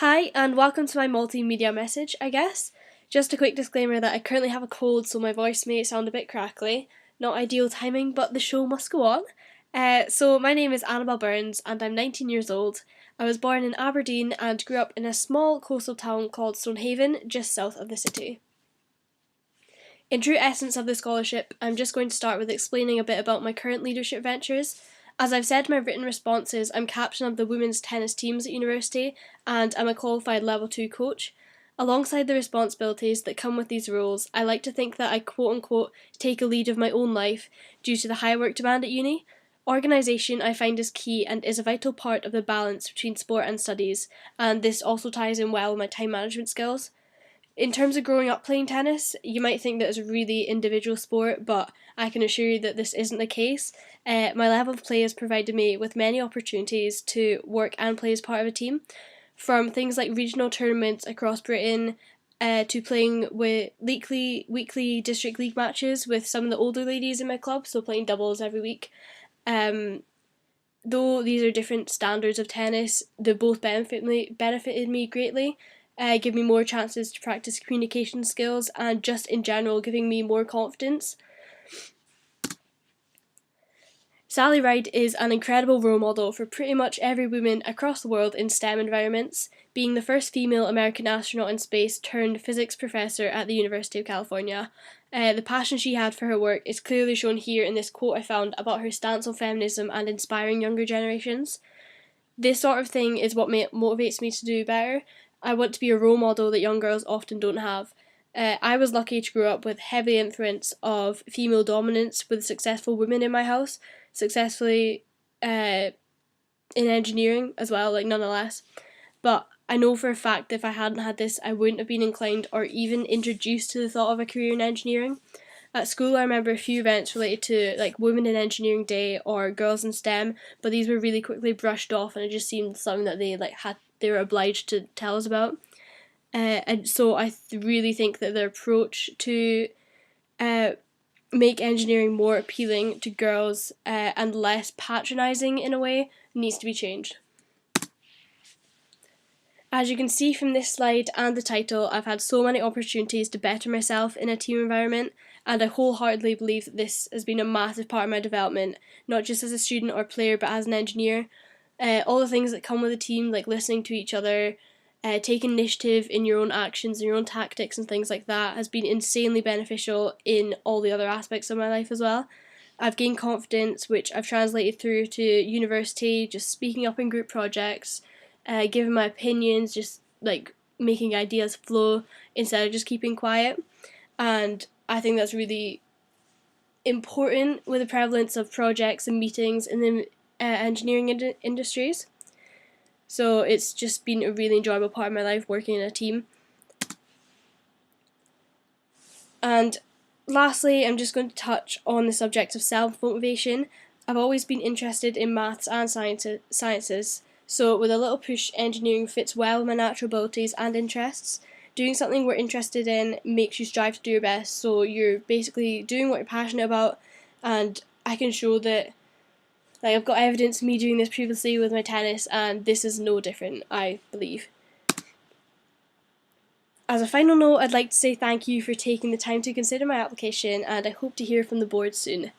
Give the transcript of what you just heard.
Hi, and welcome to my multimedia message, I guess. Just a quick disclaimer that I currently have a cold, so my voice may sound a bit crackly. Not ideal timing, but the show must go on. So my name is Annabel Burns, and I'm 19 years old. I was born in Aberdeen and grew up in a small coastal town called Stonehaven, just south of the city. In true essence of the scholarship, I'm just going to start with explaining a bit about my current leadership ventures. As I've said in my written responses, I'm captain of the women's tennis teams at university and I'm a qualified level 2 coach. Alongside the responsibilities that come with these roles, I like to think that I quote unquote take a lead of my own life due to the high work demand at uni. Organisation I find is key and is a vital part of the balance between sport and studies, and this also ties in well with my time management skills. In terms of growing up playing tennis, you might think that it's a really individual sport, but I can assure you that this isn't the case. My level of play has provided me with many opportunities to work and play as part of a team, from things like regional tournaments across Britain to playing with weekly district league matches with some of the older ladies in my club, so playing doubles every week. Um, though these are different standards of tennis, they both benefited me greatly. Give me more chances to practice communication skills and just in general giving me more confidence. Sally Ride is an incredible role model for pretty much every woman across the world in STEM environments, being the first female American astronaut in space turned physics professor at the University of California. The passion she had for her work is clearly shown here in this quote I found about her stance on feminism and inspiring younger generations. This sort of thing is what motivates me to do better. I want to be a role model that young girls often don't have. I was lucky to grow up with heavy influence of female dominance with successful women in my house, successfully in engineering as well, like nonetheless. But I know for a fact that if I hadn't had this, I wouldn't have been inclined or even introduced to the thought of a career in engineering. At school, I remember a few events related to like Women in Engineering Day or Girls in STEM, but these were really quickly brushed off, and it just seemed something that they were obliged to tell us about. And so I really think that their approach to uh, make engineering more appealing to girls and less patronising in a way needs to be changed. As you can see from this slide and the title, I've had so many opportunities to better myself in a team environment, and I wholeheartedly believe that this has been a massive part of my development, not just as a student or player but as an engineer. All the things that come with a team, like listening to each other, taking initiative in your own actions and your own tactics and things like that, has been insanely beneficial in all the other aspects of my life as well. I've gained confidence, which I've translated through to university, just speaking up in group projects, giving my opinions, just like making ideas flow instead of just keeping quiet. And I think that's really important with the prevalence of projects and meetings in the engineering industries. So it's just been a really enjoyable part of my life working in a team. And lastly, I'm just going to touch on the subject of self-motivation. I've always been interested in maths and sciences, so with a little push, engineering fits well with my natural abilities and interests. Doing something we're interested in makes you strive to do your best, so you're basically doing what you're passionate about, and I can show that I've got evidence of me doing this previously with my tennis, and this is no different, I believe. As a final note, I'd like to say thank you for taking the time to consider my application, and I hope to hear from the board soon.